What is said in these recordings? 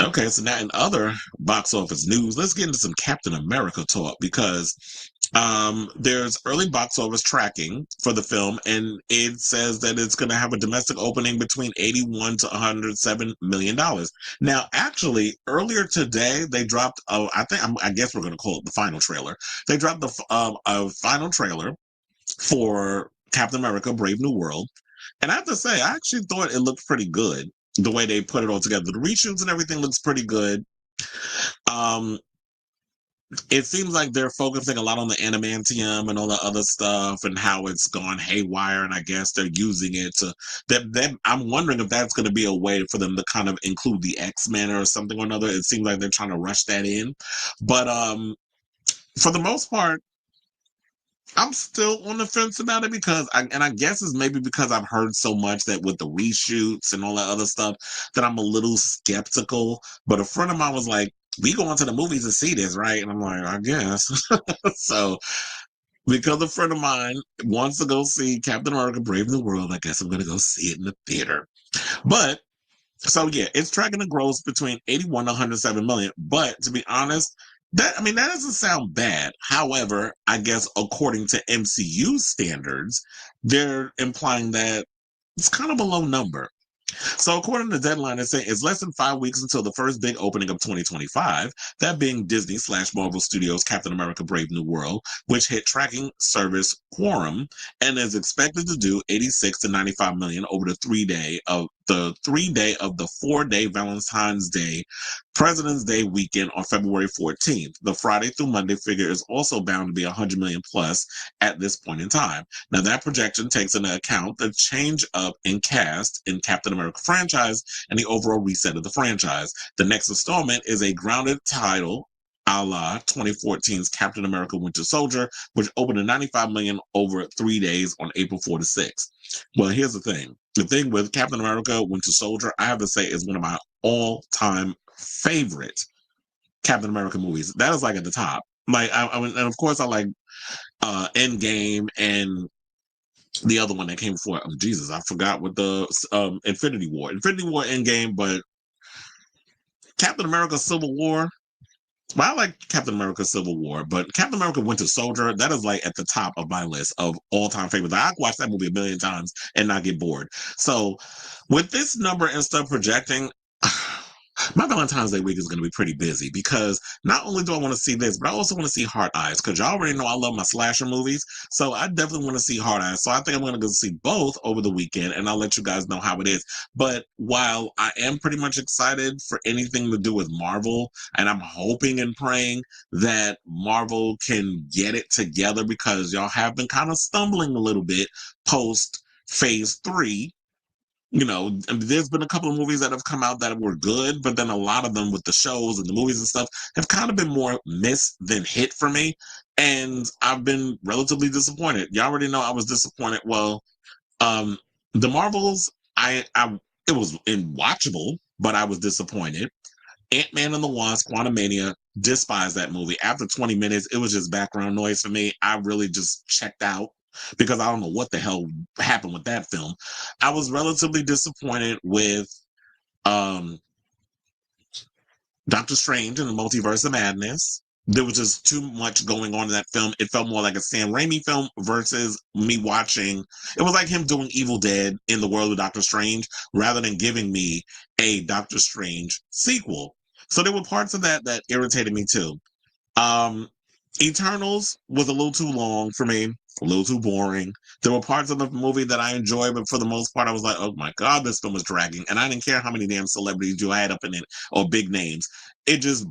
Okay, so now in other box office news, let's get into some Captain America talk because there's early box office tracking for the film, and it says that it's going to have a domestic opening between 81 to 107 million dollars. Now, actually, earlier today they dropped. I guess we're going to call it the final trailer. They dropped a final trailer for Captain America: Brave New World, and I have to say, I actually thought it looked pretty good the way they put it all together. The reshoots and everything looks pretty good. Um, it seems like they're focusing a lot on the adamantium and all the other stuff and how it's gone haywire, and I guess they're using it to that. I'm wondering if that's going to be a way for them to kind of include the X-Men or something or another. It seems like they're trying to rush that in, but for the most part, I'm still on the fence about it because I guess it's maybe because I've heard so much that with the reshoots and all that other stuff that I'm a little skeptical. But a friend of mine was like, "We going to the movies to see this, right?" And I'm like, "I guess." So because a friend of mine wants to go see Captain America: Brave New World, I guess I'm gonna go see it in the theater. But so yeah, it's tracking the gross between 81 to 107 million. But to be honest, that doesn't sound bad. However, I guess according to MCU standards, they're implying that it's kind of a low number. So according to Deadline, it's saying it's less than 5 weeks until the first big opening of 2025, that being Disney/Marvel Studios' Captain America: Brave New World, which hit tracking service Quorum and is expected to do 86 to 95 million over the 4-day Valentine's Day President's Day weekend on February 14th. The Friday through Monday figure is also bound to be 100 million plus at this point in time. Now, that projection takes into account the change up in cast in Captain America franchise and the overall reset of the franchise. The next installment is a grounded title a la 2014's Captain America Winter Soldier, which opened at 95 million over 3 days on April 4 to 6. Well, here's the thing. The thing with Captain America Winter Soldier, I have to say, is one of my all-time favorite Captain America movies. That is like at the top. Like, and of course, I like Endgame and the other one that came before. Oh, Jesus, I forgot what the Infinity War, Endgame, but Captain America Civil War. Well, I like Captain America Civil War, but Captain America Winter Soldier, that is like at the top of my list of all time favorites. I could watch that movie a million times and not get bored. So with this number and stuff projecting, my Valentine's Day week is going to be pretty busy because not only do I want to see this, but I also want to see Hard Eyes because y'all already know I love my slasher movies. So I definitely want to see Hard Eyes. So I think I'm going to go see both over the weekend and I'll let you guys know how it is. But while I am pretty much excited for anything to do with Marvel, and I'm hoping and praying that Marvel can get it together because y'all have been kind of stumbling a little bit post phase 3. There's been a couple of movies that have come out that were good, but then a lot of them with the shows and the movies and stuff have kind of been more miss than hit for me. And I've been relatively disappointed. You already know I was disappointed. Well, um, the Marvels, it was watchable, but I was disappointed. Ant-Man and the Wasp, Quantumania, despised that movie. After 20 minutes, it was just background noise for me. I really just checked out because I don't know what the hell happened with that film. I was relatively disappointed with um, Doctor Strange and the Multiverse of Madness. There was just too much going on in that film. It felt more like a Sam Raimi film versus me watching. It was like him doing Evil Dead in the world of Doctor Strange rather than giving me a Doctor Strange sequel. So there were parts of that that irritated me too. Um, Eternals was a little too long for me, a little too boring. There were parts of the movie that I enjoyed, but for the most part, I was like, oh my God, this film was dragging. And I didn't care how many damn celebrities you had up in it or big names. It just,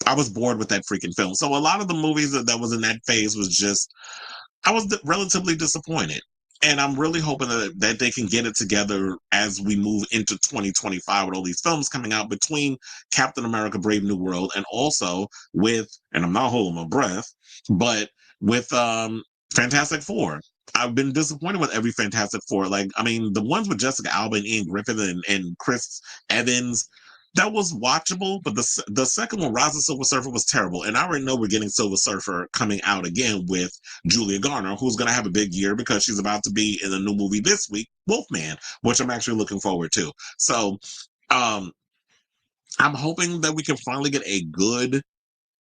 I was bored with that freaking film. So a lot of the movies that was in that phase was just, I was relatively disappointed. And I'm really hoping that they can get it together as we move into 2025 with all these films coming out between Captain America: Brave New World and also with, and I'm not holding my breath, but with Fantastic Four. I've been disappointed with every Fantastic Four. Like, I mean, the ones with Jessica Alba and Ian Griffith and Chris Evans, that was watchable, but the second one, Rise of Silver Surfer, was terrible. And I already know we're getting Silver Surfer coming out again with Julia Garner, who's going to have a big year because she's about to be in a new movie this week, Wolfman, which I'm actually looking forward to. So, um, I'm hoping that we can finally get a good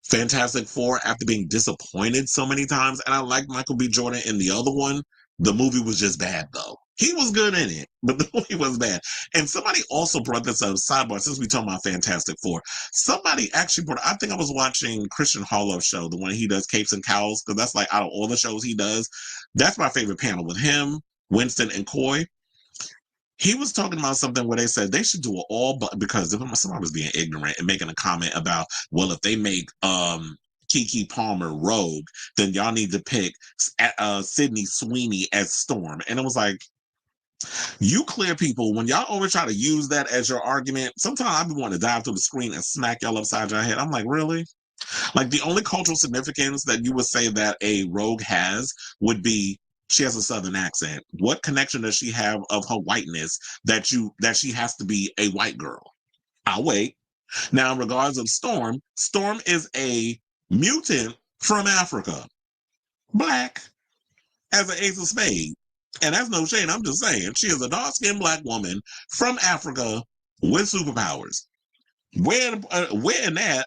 Fantastic Four after being disappointed so many times. And I like Michael B. Jordan in the other one. The movie was just bad, though. He was good in it, but the movie was bad. And somebody also brought this up, sidebar, since we talking about Fantastic Four. Somebody actually brought, I think I was watching Christian Harloff's show, the one he does, Capes and Cowls, because that's like out of all the shows he does, that's my favorite panel with him, Winston, and Coy. He was talking about something where they said they should do it all, but because somebody was being ignorant and making a comment about, well, if they make Keke Palmer Rogue, then y'all need to pick Sydney Sweeney as Storm. And it was like, you clear people, when y'all always try to use that as your argument, sometimes I be wanting to dive through the screen and smack y'all upside your head. I'm like, really? Like, the only cultural significance that you would say that a Rogue has would be she has a Southern accent. What connection does she have of her whiteness that she has to be a white girl? I'll wait. Now, in regards of Storm, Storm is a mutant from Africa, black, as an ace of spades. And that's no shade. I'm just saying, she is a dark-skinned black woman from Africa with superpowers. Where in that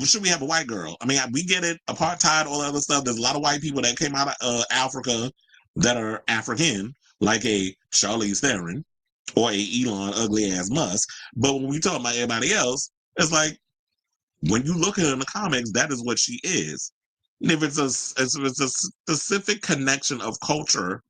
should we have a white girl? I mean, we get it, apartheid, all that other stuff. There's a lot of white people that came out of Africa that are African, like a Charlize Theron or a Elon ugly ass Musk. But when we talk about everybody else, it's like when you look at her in the comics, that is what she is. And if it's a specific connection of culture,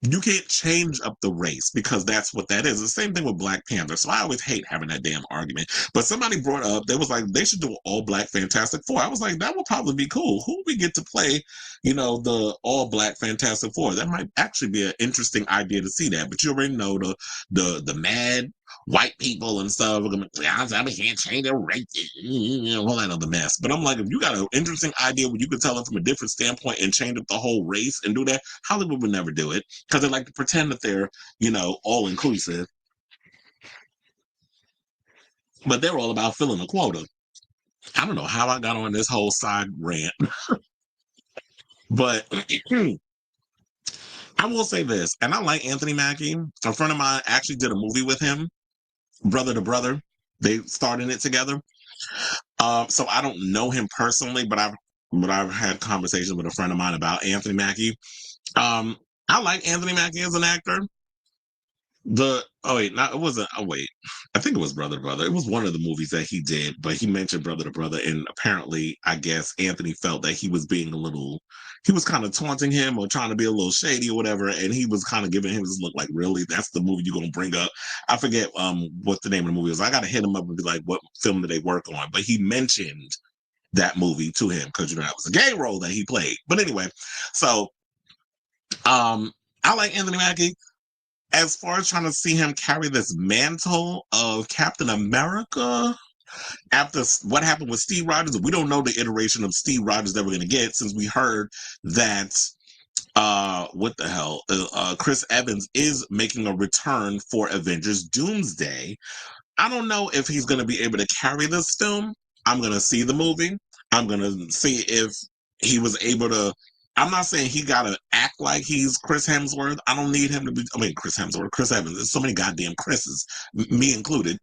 you can't change up the race because that's what that is. The same thing with Black Panther. So I always hate having that damn argument. But somebody brought up, they was like, they should do an all black Fantastic Four. I was like, that would probably be cool. Who we get to play, the all black Fantastic Four? That might actually be an interesting idea to see that. But you already know the mad white people and stuff. I can't change their race, all that other mess. But I'm like, if you got an interesting idea where you could tell it from a different standpoint and change up the whole race and do that, Hollywood would never do it because they like to pretend that they're, all inclusive. But they're all about filling a quota. I don't know how I got on this whole side rant, but I will say this, and I like Anthony Mackie. A friend of mine actually did a movie with him, Brother to Brother. They starred in it together. So I don't know him personally, but I've had conversations with a friend of mine about Anthony Mackie. I like Anthony Mackie as an actor. I think it was Brother to Brother. It was one of the movies that he did, but he mentioned Brother to Brother, and apparently, I guess Anthony felt that he was he was kind of taunting him or trying to be a little shady or whatever, and he was kind of giving him this look like, really, that's the movie you're gonna bring up? I forget what the name of the movie was. I gotta hit him up and be like, what film did they work on? But he mentioned that movie to him because that was a gay role that he played. But anyway, so I like Anthony Mackie. As far as trying to see him carry this mantle of Captain America after what happened with Steve Rogers, we don't know the iteration of Steve Rogers that we're going to get, since we heard that Chris Evans is making a return for Avengers Doomsday. I don't know if he's going to be able to carry this film. I'm going to see the movie. I'm going to see if he was able to. I'm not saying he got to act like he's Chris Hemsworth. I don't need him to be. I mean, Chris Hemsworth, Chris Evans. There's so many goddamn Chris's, me included.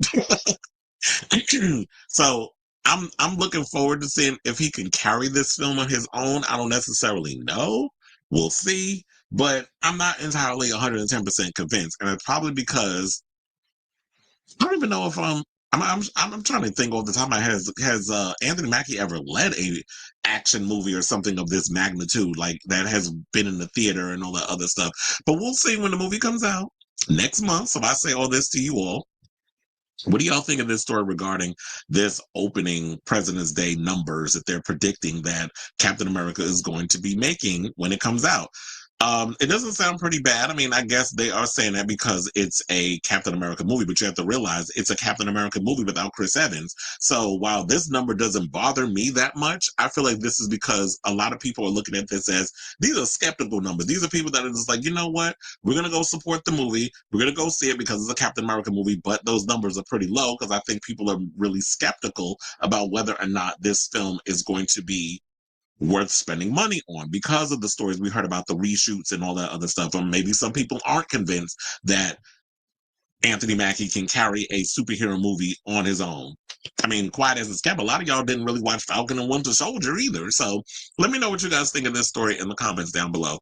So I'm looking forward to seeing if he can carry this film on his own. I don't necessarily know. We'll see. But I'm not entirely 110% convinced, and it's probably because I don't even know if I'm trying to think off the top of my head. Has Anthony Mackie ever led a action movie or something of this magnitude, like that has been in the theater and all that other stuff? But we'll see when the movie comes out next month. So I say all this to you all. What do y'all think of this story regarding this opening President's Day numbers that they're predicting that Captain America is going to be making when it comes out? It doesn't sound pretty bad. I mean, I guess they are saying that because it's a Captain America movie, but you have to realize it's a Captain America movie without Chris Evans. So while this number doesn't bother me that much, I feel like this is because a lot of people are looking at this as these are skeptical numbers. These are people that are just like, you know what? We're going to go support the movie. We're going to go see it because it's a Captain America movie, but those numbers are pretty low because I think people are really skeptical about whether or not this film is going to be worth spending money on because of the stories we heard about the reshoots and all that other stuff. Or maybe some people aren't convinced that Anthony Mackie can carry a superhero movie on his own. I mean, quiet as it's kept, a lot of y'all didn't really watch Falcon and Winter Soldier either. So let me know what you guys think of this story in the comments down below.